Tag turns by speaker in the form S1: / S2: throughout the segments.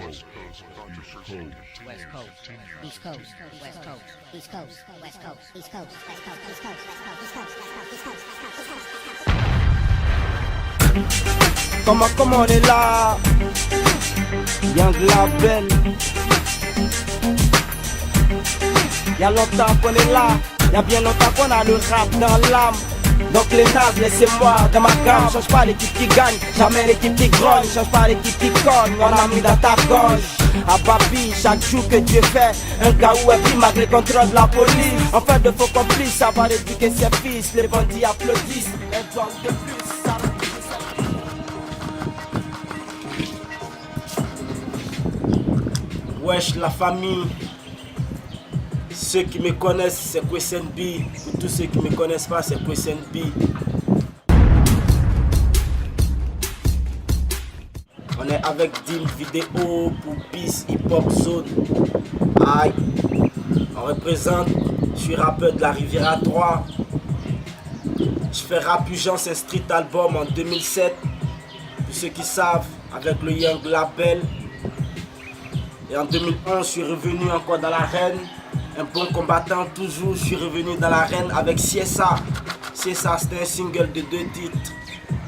S1: Coast, West Coast, East Coast, West Coast, East Coast, West Coast, East Coast, West Coast, East Coast, West Coast, East Coast, West Coast, East Coast.
S2: Comment on est là? Young Label. Y'a longtemps qu'on est là, y'a bien longtemps qu'on a le rap dans l'âme. Donc les nazes, laissez-moi dans ma gamme. Change pas l'équipe qui gagne, jamais l'équipe qui grogne. Change pas l'équipe qui cogne, on a mis dans ta gorge. À Babi, chaque jour que Dieu fait, un gars où est pris malgré le contrôle de la police. En fait de faux complices, ça va éduquer ses fils. Les bandits applaudissent, un doigt de plus, ça wesh la famille. Ceux qui me connaissent, c'est Kwesen B. Pour tous ceux qui ne me connaissent pas, c'est Kwesen B. On est avec Dim Vidéo pour Peace Hip Hop Zone. Aïe. On représente, je suis rappeur de la Riviera 3. Je fais Rap Urgence, un street album en 2007. Pour ceux qui savent, avec le Young Label. Et en 2011, je suis revenu encore dans l'arène. Un bon combattant toujours, je suis revenu dans l'arène avec CSA. CSA, c'était un single de 2 titres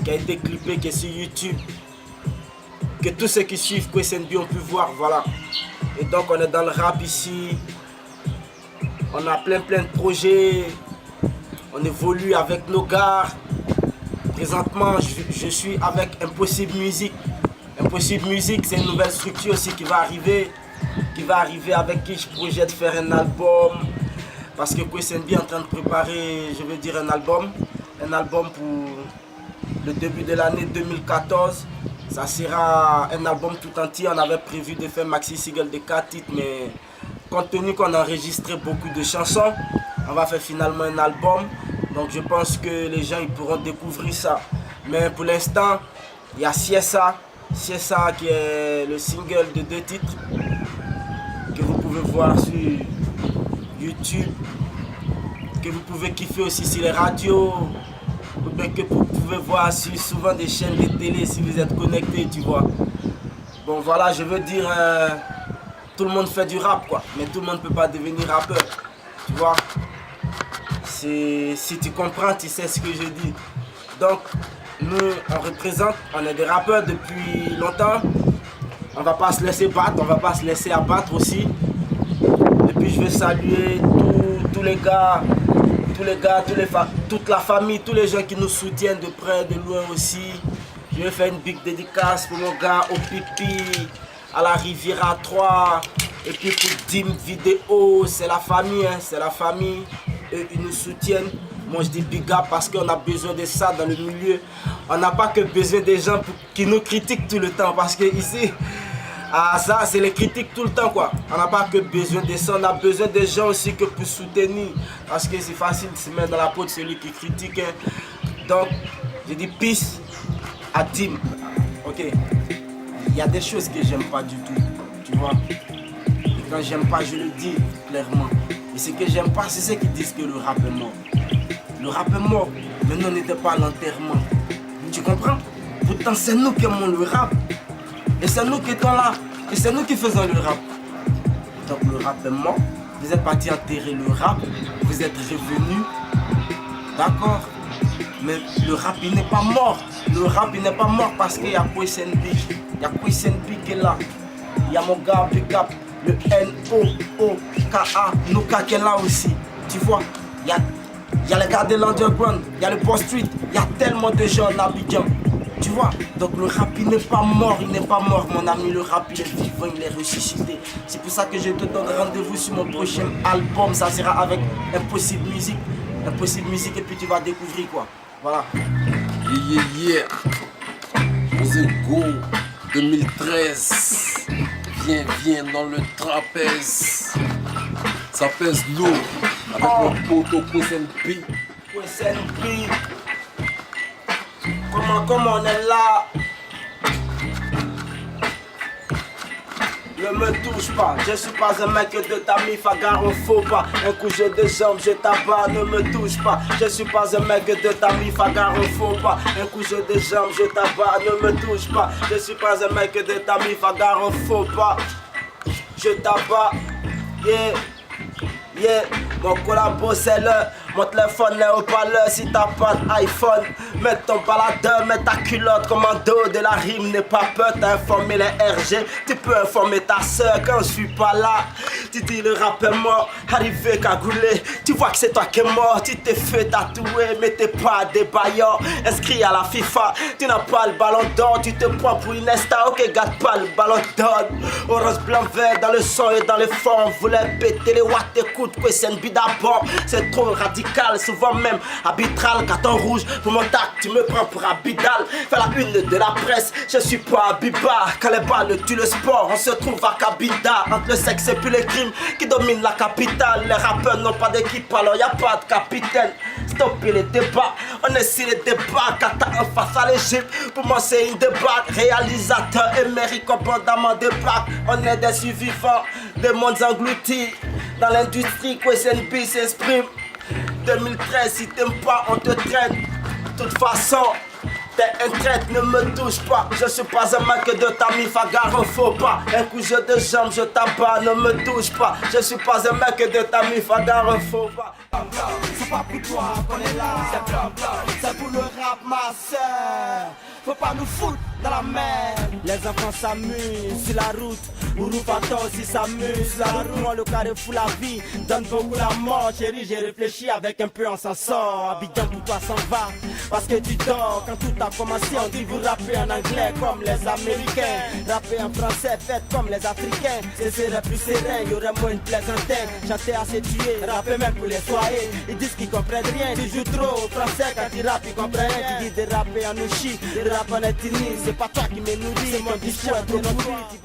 S2: qui a été clippé, qui est sur YouTube. Que tous ceux qui suivent Kwesen B ont pu voir, voilà. Et donc on est dans le rap ici. On a plein de projets. On évolue avec nos gars. Présentement, je suis avec Impossible Music. Impossible Music, c'est une nouvelle structure aussi qui va arriver. Avec qui je projette faire un album. Parce que Kwesen B est en train de préparer, je veux dire, un album pour le début de l'année 2014. Ça sera un album tout entier. On avait prévu de faire maxi single de 4 titres, mais compte tenu qu'on a enregistré beaucoup de chansons, on va faire finalement un album. Donc je pense que les gens ils pourront découvrir ça. Mais pour l'instant, il y a CSA qui est le single de 2 titres que vous pouvez voir sur YouTube, que vous pouvez kiffer aussi sur les radios, ou bien que vous pouvez voir sur souvent des chaînes de télé si vous êtes connecté, tu vois. Bon voilà, je veux dire, tout le monde fait du rap quoi, mais tout le monde ne peut pas devenir rappeur, tu vois. Si tu comprends, tu sais ce que je dis. Donc, nous, on représente, on est des rappeurs depuis longtemps. On va pas se laisser battre, on va pas se laisser abattre aussi. Et puis je veux saluer tous les gars, toute la famille, tous les gens qui nous soutiennent de près, de loin aussi. Je vais faire une big dédicace pour mon gars au Pipi, à la Riviera 3. Et puis pour Dim Vidéo, c'est la famille, hein, c'est la famille. Eux, ils nous soutiennent. Moi je dis big up parce qu'on a besoin de ça dans le milieu. On n'a pas que besoin des gens qui nous critiquent tout le temps. Parce que ici, ça c'est les critiques tout le temps quoi. On n'a pas que besoin de ça, on a besoin des gens aussi que pour soutenir. Parce que c'est facile de se mettre dans la peau de celui qui critique. Hein. Donc, je dis peace à Dim. Ok. Il y a des choses que j'aime pas du tout. Tu vois. Et quand j'aime pas, je le dis clairement. Et ce que j'aime pas, c'est ceux qui disent que le rap est mort. Le rap est mort, mais nous n'était pas à l'enterrement. Tu comprends? Pourtant c'est nous qui aimons le rap. Et c'est nous qui étions là. Et c'est nous qui faisons le rap. Donc le rap est mort. Vous êtes partis enterrer le rap. Vous êtes revenus. D'accord? Mais le rap il n'est pas mort. Le rap il n'est pas mort parce qu'il y a Kwesen B. Il y a Kwesen B qui est là. Il y a mon gars Big Up, le N-O-O-K-A, Nuka qui est là aussi. Tu vois? Il y a les gars de l'underground, il y a le Post Street, il y a tellement de gens en Abidjan. Tu vois, donc le rap il n'est pas mort, mon ami, le rap il est vivant, il est ressuscité. C'est pour ça que je te donne rendez-vous sur mon prochain album, ça sera avec Impossible Music, et puis tu vas découvrir quoi, voilà.
S3: Yeah, José Go 2013, viens dans le trapèze, ça pèse lourd, avec mon poteau Kwesen B.
S2: Kwesen B. Comment on est là? ne me touche pas. Je suis pas un mec de ta mif, agarre, faut pas. Un coup jeu de jambes, je t'abats, ne me touche pas. Je suis pas un mec de ta mif, agarre, faut pas. Un coup jeu de jambes, je t'abats, ne me touche pas. Je suis pas un mec de ta mif, agarre, faut pas. Je t'abats, yeah. Yeah, mon collabo c'est le, mon téléphone est au parleur. Si t'as pas d'iPhone, mets ton baladeur, mets ta culotte. Commando de la rime n'est pas peur, t'as informé les RG. Tu peux informer ta soeur quand je suis pas là. Tu dis le rap est mort, arrivé cagoulé. Tu vois que c'est toi qui es mort, tu t'es fait tatouer. Mais t'es pas des bailleurs, inscrit à la FIFA. Tu n'as pas le ballon d'or, tu te prends pour une Esta. Ok, garde pas le ballon d'or. Orange, blanc, vert, dans le son et dans le fond. On voulait péter les watts, écoute. C'est une bida bon, c'est trop radical, souvent même arbitral. Carton rouge pour mon tac, tu me prends pour Abidal. Fais la une de la presse, je suis pas Abiba. Quand les balles tuent le sport, on se trouve à Kabinda. Entre le sexe et puis les crimes qui dominent la capitale. Les rappeurs n'ont pas d'équipe, alors y a pas de capitaine. Stoppez les débats, on est sur les débats. Kata en face à l'Égypte, pour moi c'est une débat. Réalisateur émérite, commandement des plaques. On est des survivants, des mondes engloutis. Dans l'industrie, QSNB s'exprime. 2013, si t'aimes pas, on te traîne. De toute façon, t'es un traître, ne me touche pas. Je suis pas un mec de ta mif, agarre, faut pas. Un coup jeu de jambes, je t'abats, ne me touche pas. Je suis pas un mec de ta mif, agarre, faut pas. C'est pas pour toi qu'on est là, c'est pour le rap, ma soeur. Faut pas nous foutre dans la merde. Les enfants s'amusent sur la route. Ourou Faton aussi s'amuse. La route, moi le carré fout la vie. Donne beaucoup la mort, chérie, j'ai réfléchi avec un peu, on s'en sort. Abidjan pour toi s'en va, parce que tu dors. Quand tout a commencé, on dit vous rappez en anglais comme les Américains. Rappez en français, faites comme les Africains. Ce serait plus serein, y'aurait moins une plaisantin. Chanter assez tué, rapper même pour les soirées. Ils disent qu'ils comprennent rien, tu joues trop au français. Quand tu rappes, ils comprennent rien. Tu dis de rapper en ouchi, de rapper en etini. C'est pas toi qui me nourris, c'est mon discours est trop nourri.